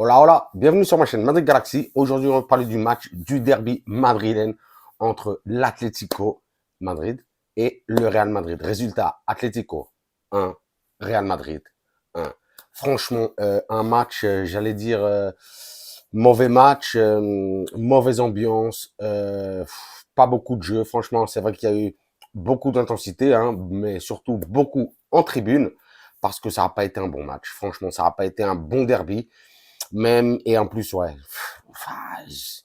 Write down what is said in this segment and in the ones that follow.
Hola, hola, bienvenue sur ma chaîne Madrid Galaxy. Aujourd'hui, on va parler du match du derby madrilène entre l'Atlético Madrid et le Real Madrid. Résultat, Atlético 1, Real Madrid 1. Franchement, un match, j'allais dire, mauvais match, mauvaise ambiance, pas beaucoup de jeu. Franchement, c'est vrai qu'il y a eu beaucoup d'intensité, hein, mais surtout beaucoup en tribune, parce que ça n'a pas été un bon match. Franchement, ça n'a pas été un bon derby. Même, et en plus, ouais, je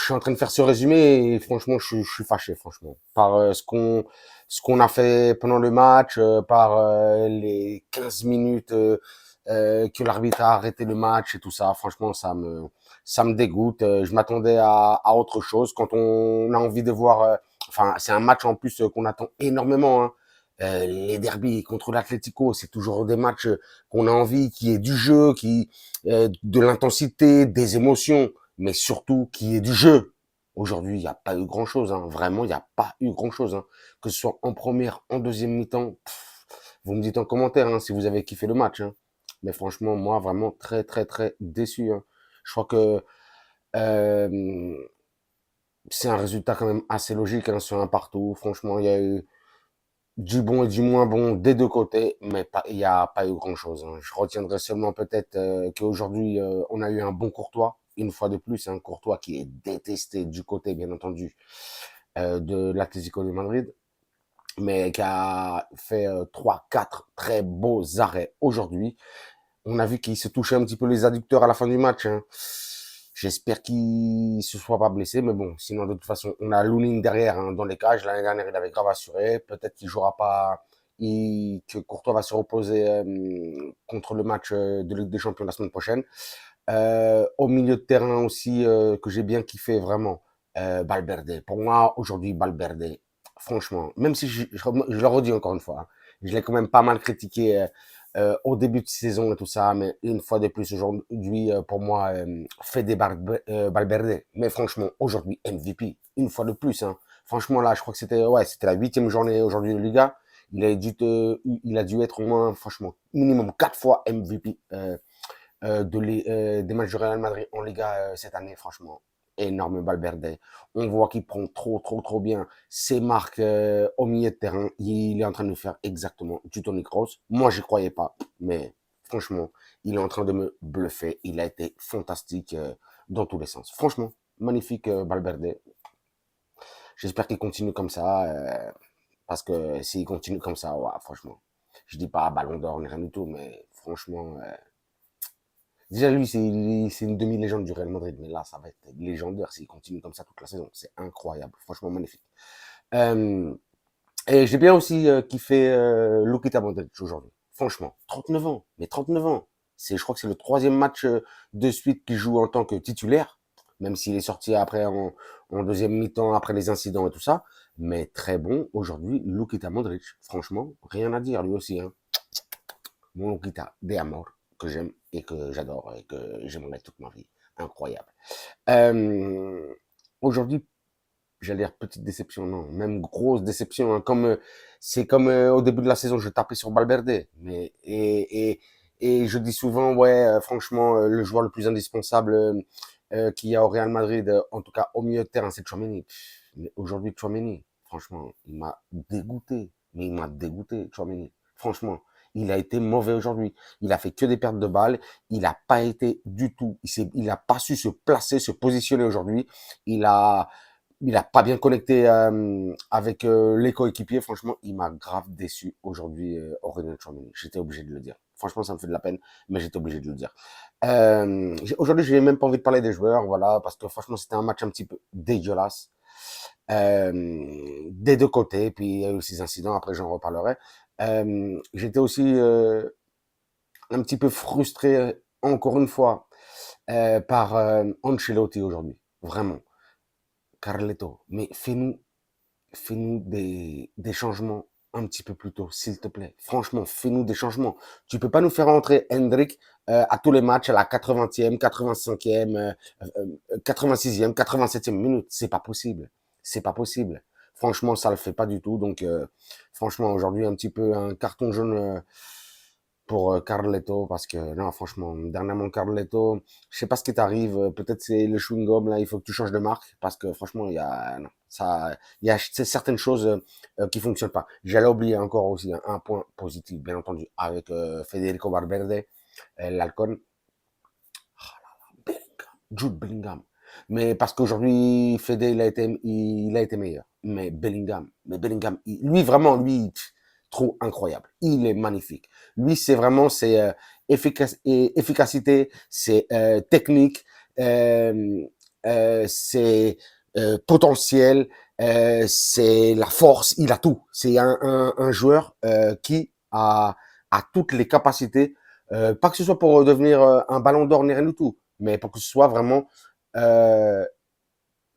suis en train de faire ce résumé et franchement, je suis fâché, franchement, par ce qu'on a fait pendant le match, par les 15 minutes que l'arbitre a arrêté le match et tout ça. Franchement, ça me dégoûte. Je m'attendais à autre chose. Quand on a envie de voir, enfin, c'est un match en plus qu'on attend énormément, hein. Les derbys contre l'Atlético, c'est toujours des matchs qu'on a envie, qui est du jeu, de l'intensité, des émotions, mais surtout qui est du jeu. Aujourd'hui, il n'y a pas eu grand-chose, hein. Vraiment, il n'y a pas eu grand-chose, hein. Que ce soit en première, en deuxième mi-temps, vous me dites en commentaire, hein, si vous avez kiffé le match, hein. Mais franchement, moi, vraiment très, très, très déçu, hein. Je crois que euh, c'est un résultat quand même assez logique, hein, sur un partout. Franchement, il y a eu du bon et du moins bon des deux côtés, mais il n'y a pas eu grand-chose, hein. Je retiendrai seulement peut-être qu'aujourd'hui, on a eu un bon Courtois, une fois de plus, un Courtois qui est détesté du côté, bien entendu, de l'Atlético de Madrid, mais qui a fait 3-4 très beaux arrêts aujourd'hui. On a vu qu'il se touchait un petit peu les adducteurs à la fin du match, hein. J'espère qu'il se soit pas blessé, mais bon, sinon de toute façon, on a Lunin derrière, hein, dans les cages. L'année dernière, il avait grave assuré. Peut-être qu'il jouera pas, que Courtois va se reposer contre le match de Ligue des Champions la semaine prochaine. Au milieu de terrain aussi, que j'ai bien kiffé vraiment, Valverde. Pour moi, aujourd'hui, Valverde, franchement, même si je le redis encore une fois, hein, je l'ai quand même pas mal critiqué au début de saison et tout ça, mais une fois de plus aujourd'hui, pour moi, fait des Valverde. Mais franchement, aujourd'hui, MVP, une fois de plus, hein. Franchement, là, je crois que c'était la 8e journée aujourd'hui de Liga. Il a dû être au moins, franchement, minimum 4 fois MVP des matchs du Real Madrid en Liga cette année, franchement. Énorme Valverde. On voit qu'il prend trop, trop, trop bien ses marques au milieu de terrain. Il est en train de faire exactement du Toni Kroos. Moi, je croyais pas, mais franchement, il est en train de me bluffer. Il a été fantastique dans tous les sens. Franchement, magnifique Valverde. J'espère qu'il continue comme ça, parce que s'il continue comme ça, ouais, franchement, je dis pas Ballon d'Or ni rien du tout, mais franchement, déjà, lui, c'est une demi-légende du Real Madrid, mais là, ça va être légendaire s'il continue comme ça toute la saison. C'est incroyable, franchement magnifique. Euh, et j'ai bien aussi kiffé Luka Modric aujourd'hui. Franchement, 39 ans, mais 39 ans. Je crois que c'est le troisième match de suite qu'il joue en tant que titulaire, même s'il est sorti après en deuxième mi-temps, après les incidents et tout ça. Mais très bon aujourd'hui, Luka Modric. Franchement, rien à dire, lui aussi, hein. Mon Lukita de Amor, que j'aime et que j'adore et que j'aimerais toute ma vie. Incroyable. Euh, Aujourd'hui, j'allais dire petite déception, non, même grosse déception, hein, c'est comme au début de la saison, je tapais sur Valverde, et je dis souvent, ouais, franchement, le joueur le plus indispensable qu'il y a au Real Madrid, en tout cas au milieu de terrain, c'est Tchouaméni. Mais aujourd'hui, Tchouaméni, franchement, il m'a dégoûté, mais il m'a dégoûté, Tchouaméni. Franchement, il a été mauvais aujourd'hui. Il a fait que des pertes de balles. Il n'a pas été du tout. Il a pas su se placer, se positionner aujourd'hui. Il a, il a pas bien connecté avec les coéquipiers. Franchement, il m'a grave déçu aujourd'hui, Aurélien Tchouaméni. J'étais obligé de le dire. Franchement, ça me fait de la peine, mais j'étais obligé de le dire. Aujourd'hui, je n'ai même pas envie de parler des joueurs, voilà, parce que franchement, c'était un match un petit peu dégueulasse des deux côtés. Puis il y a eu ces incidents. Après, j'en reparlerai. J'étais aussi un petit peu frustré, encore une fois, par Ancelotti aujourd'hui. Vraiment. Carleto, mais fais-nous des changements un petit peu plus tôt, s'il te plaît. Franchement, fais-nous des changements. Tu peux pas nous faire entrer Hendrik à tous les matchs à la 80e, 85e, 86e, 87e minute. C'est pas possible. C'est pas possible. Franchement, ça le fait pas du tout. Donc, franchement, aujourd'hui, un petit peu un carton jaune pour Carletto, parce que non, franchement, dernièrement, Carletto, je sais pas ce qui t'arrive, peut-être c'est le chewing-gum, là, il faut que tu changes de marque, parce que franchement, il y a, non, ça, il y a certaines choses qui fonctionnent pas. J'allais oublier encore aussi un point positif, bien entendu, avec Federico Valverde, l'Alcon, Bellingham, Jude Bellingham. Mais parce qu'aujourd'hui, Fede, il a été meilleur. Mais Bellingham, lui, vraiment, lui, trop incroyable. Il est magnifique. Lui, c'est vraiment, c'est efficacité, c'est technique, euh, c'est potentiel, c'est la force, il a tout. C'est un joueur qui a toutes les capacités, pas que ce soit pour devenir un ballon d'or ni rien du tout, mais pour que ce soit vraiment euh,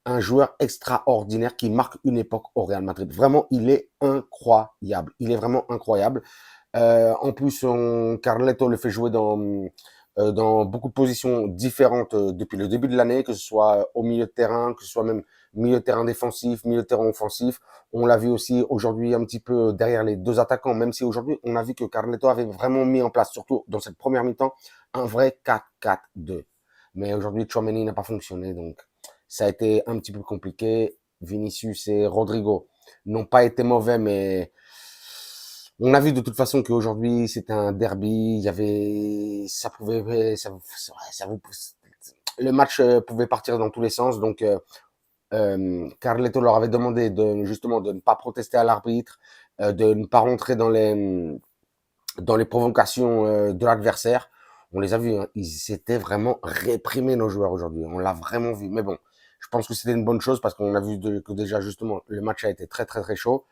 un joueur extraordinaire qui marque une époque au Real Madrid. Vraiment, il est incroyable. Il est vraiment incroyable. En plus, Carleto le fait jouer dans beaucoup de positions différentes depuis le début de l'année, que ce soit au milieu de terrain, que ce soit même milieu de terrain défensif, milieu de terrain offensif. On l'a vu aussi aujourd'hui un petit peu derrière les deux attaquants, même si aujourd'hui on a vu que Carleto avait vraiment mis en place, surtout dans cette première mi-temps, un vrai 4-4-2. Mais aujourd'hui, Tchouaméni n'a pas fonctionné, donc ça a été un petit peu compliqué. Vinicius et Rodrigo n'ont pas été mauvais, mais on a vu de toute façon qu'aujourd'hui c'était un derby. Il y avait, ça pouvait, ça vous, le match pouvait partir dans tous les sens. Donc Carleto leur avait demandé de justement de ne pas protester à l'arbitre, de ne pas rentrer dans les provocations de l'adversaire. On les a vus, hein. Ils s'étaient vraiment réprimés, nos joueurs, aujourd'hui. On l'a vraiment vu. Mais bon, je pense que c'était une bonne chose parce qu'on a vu que déjà, justement, le match a été très, très, très chaud.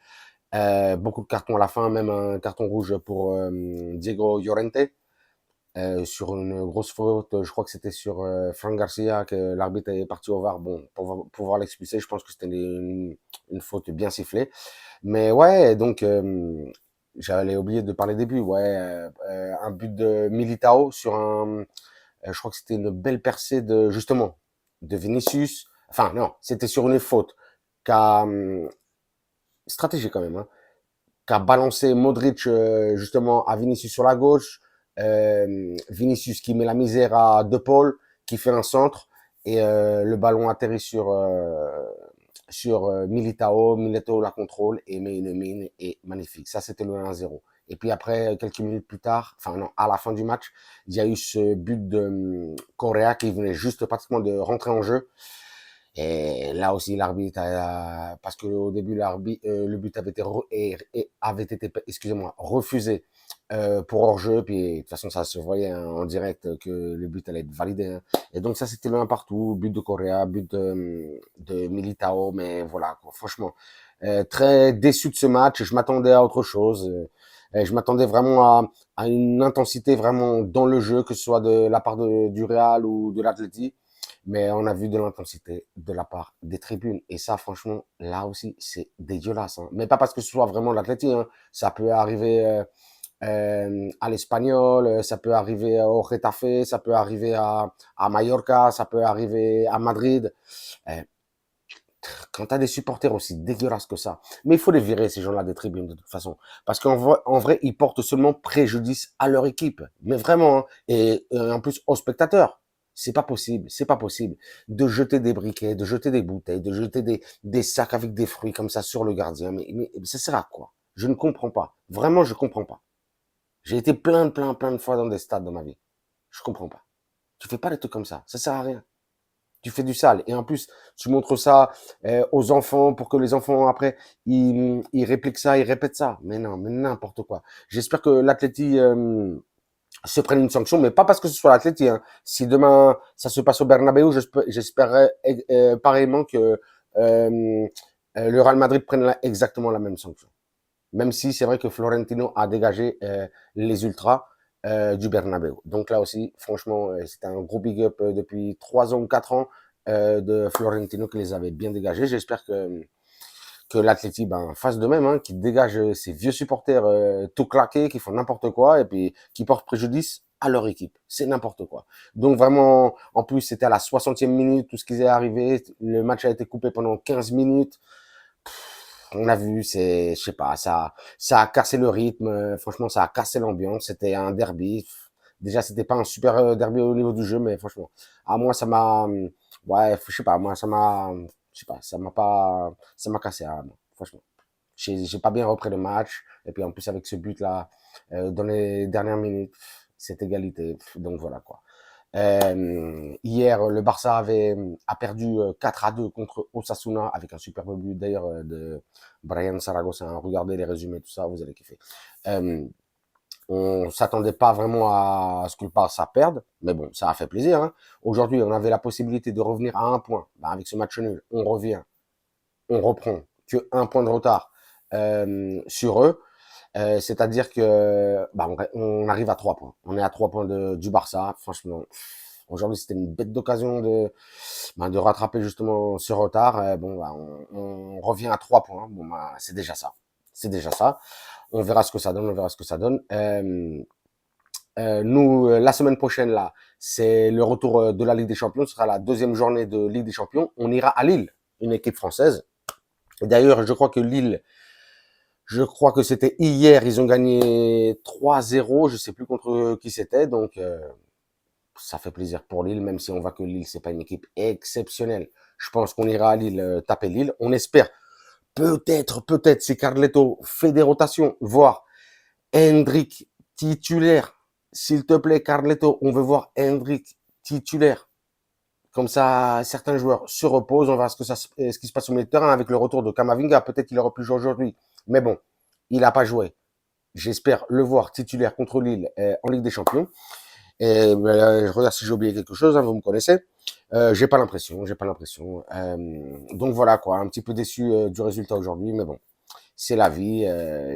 Beaucoup de cartons à la fin, même un carton rouge pour Diego Llorente. Sur une grosse faute, je crois que c'était sur Frank Garcia, que l'arbitre est parti au VAR. Bon, pour pouvoir l'expulser, je pense que c'était une faute bien sifflée. Mais ouais, donc j'allais oublier de parler des buts. Ouais, un but de Militao sur je crois que c'était une belle percée de justement de Vinicius. Enfin non, c'était sur une faute qu'a stratégie quand même, hein, qu'a balancé Modric justement à Vinicius sur la gauche. Vinicius qui met la misère à De Paul, qui fait un centre et le ballon atterrit sur Militao. Militao la contrôle et met une mine et magnifique. Ça, c'était le 1-0. Et puis après, quelques minutes plus tard, enfin non, à la fin du match, il y a eu ce but de Correa qui venait juste pratiquement de rentrer en jeu. Et là aussi, l'arbitre parce que au début, le but avait été, avait été, excusez-moi, refusé pour hors-jeu. Puis de toute façon, ça se voyait hein, en direct que le but allait être validé. Hein. Et donc ça, c'était le 1 partout, but de Correa, but de Militao. Mais voilà, quoi, franchement, très déçu de ce match. Je m'attendais à autre chose. Je m'attendais vraiment à une intensité vraiment dans le jeu, que ce soit de la part du Real ou de l'Atleti. Mais on a vu de l'intensité de la part des tribunes. Et ça, franchement, là aussi, c'est dégueulasse. Hein. Mais pas parce que ce soit vraiment l'Atleti. Hein. Ça peut arriver à l'Espagnol, ça peut arriver au Getafe, ça peut arriver à Mallorca, ça peut arriver à Madrid. Euh, Quand tu as des supporters aussi dégueulasses que ça, mais il faut les virer, ces gens-là, des tribunes, de toute façon. Parce en vrai, ils portent seulement préjudice à leur équipe. Mais vraiment, hein. Et en plus, aux spectateurs. C'est pas possible, c'est pas possible de jeter des briquets, de jeter des bouteilles, de jeter des sacs avec des fruits comme ça sur le gardien. Mais ça sert à quoi? Je ne comprends pas. Vraiment, je comprends pas. J'ai été plein de fois dans des stades dans ma vie. Je comprends pas. Tu fais pas des trucs comme ça. Ça sert à rien. Tu fais du sale. Et en plus, tu montres ça aux enfants pour que les enfants, après, ils répliquent ça, ils répètent ça. Mais non, mais n'importe quoi. J'espère que l'Atleti se prenne une sanction, mais pas parce que ce soit l'Atleti. Hein. Si demain, ça se passe au Bernabéu, j'espérerais pareillement que le Real Madrid prenne exactement la même sanction. Même si c'est vrai que Florentino a dégagé les ultras du Bernabéu. Donc là aussi, franchement, c'était un gros big up depuis 3 ans ou 4 ans de Florentino qui les avait bien dégagés. J'espère que l'Atleti fasse de même, hein, qui dégage ses vieux supporters tout claqués, qui font n'importe quoi et puis qui portent préjudice à leur équipe. C'est n'importe quoi. Donc vraiment, en plus, c'était à la 60e minute, tout ce qui est arrivé. Le match a été coupé pendant 15 minutes. on a vu, je sais pas, ça a cassé le rythme. Franchement, ça a cassé l'ambiance. C'était un derby. Déjà, c'était pas un super derby au niveau du jeu, mais franchement, à moi, ça m'a, ouais, je sais pas, moi, ça m'a, je sais pas, ça m'a cassé, moi, franchement. J'ai pas bien repris le match. Et puis, en plus, avec ce but-là, dans les dernières minutes, cette égalité. Donc, voilà, quoi. Hier, le Barça a perdu 4-2 contre Osasuna avec un superbe but d'ailleurs de Brian Zaragoza. Regardez les résumés, tout ça, vous allez kiffer. On s'attendait pas vraiment à ce que le Barça perde, mais bon, ça a fait plaisir. Hein. Aujourd'hui, on avait la possibilité de revenir à un point. Ben, avec ce match nul, on revient, on reprend que un point de retard sur eux. C'est-à-dire que bah, on arrive à 3 points. On est à 3 points du Barça. Franchement, aujourd'hui, c'était une bête d'occasion de rattraper justement ce retard. Bon, bah, on revient à 3 points. Bon, bah, c'est déjà ça. C'est déjà ça. On verra ce que ça donne. On verra ce que ça donne. Nous, la semaine prochaine, là, c'est le retour de la Ligue des Champions. Ce sera la deuxième journée de Ligue des Champions. On ira à Lille, une équipe française. D'ailleurs, je crois que c'était hier, ils ont gagné 3-0, je sais plus contre qui c'était, donc ça fait plaisir pour Lille, même si on voit que Lille, c'est pas une équipe exceptionnelle. Je pense qu'on ira à Lille taper Lille. On espère peut-être, si Carletto fait des rotations, voir Hendrick titulaire. S'il te plaît, Carletto, on veut voir Hendrick titulaire. Comme ça, certains joueurs se reposent. On va voir ce qui se passe au milieu de terrain avec le retour de Kamavinga. Peut-être qu'il aurait pu jouer aujourd'hui. Mais bon, il n'a pas joué. J'espère le voir titulaire contre Lille en Ligue des Champions. Et je regarde si j'ai oublié quelque chose, hein, vous me connaissez. J'ai pas l'impression. Donc voilà quoi, un petit peu déçu du résultat aujourd'hui, mais bon, c'est la vie.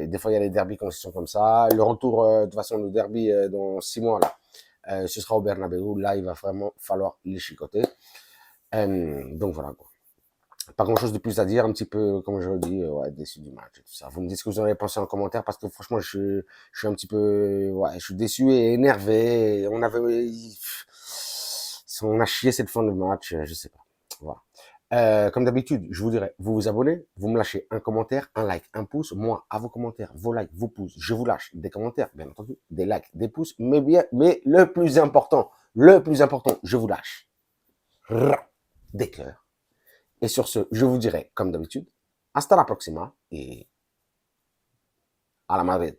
Des fois il y a des derbys quand ils sont comme ça. Le retour, de toute façon, le derby dans 6 mois là, ce sera au Bernabeu. Là, il va vraiment falloir les chicoter. Donc voilà quoi. Pas grand chose de plus à dire, un petit peu, comme je le dis, ouais, déçu du match et tout ça. Vous me dites ce que vous en avez pensé en commentaire parce que franchement, je suis un petit peu, ouais, je suis déçu et énervé. On a chié cette fin de match, je sais pas. Voilà. Comme d'habitude, je vous dirais, vous vous abonnez, vous me lâchez un commentaire, un like, un pouce. Moi, à vos commentaires, vos likes, vos pouces, je vous lâche des commentaires, bien entendu, des likes, des pouces, mais le plus important, je vous lâche des cœurs. Et sur ce, je vous dirai, comme d'habitude, hasta la próxima et à la Madrid.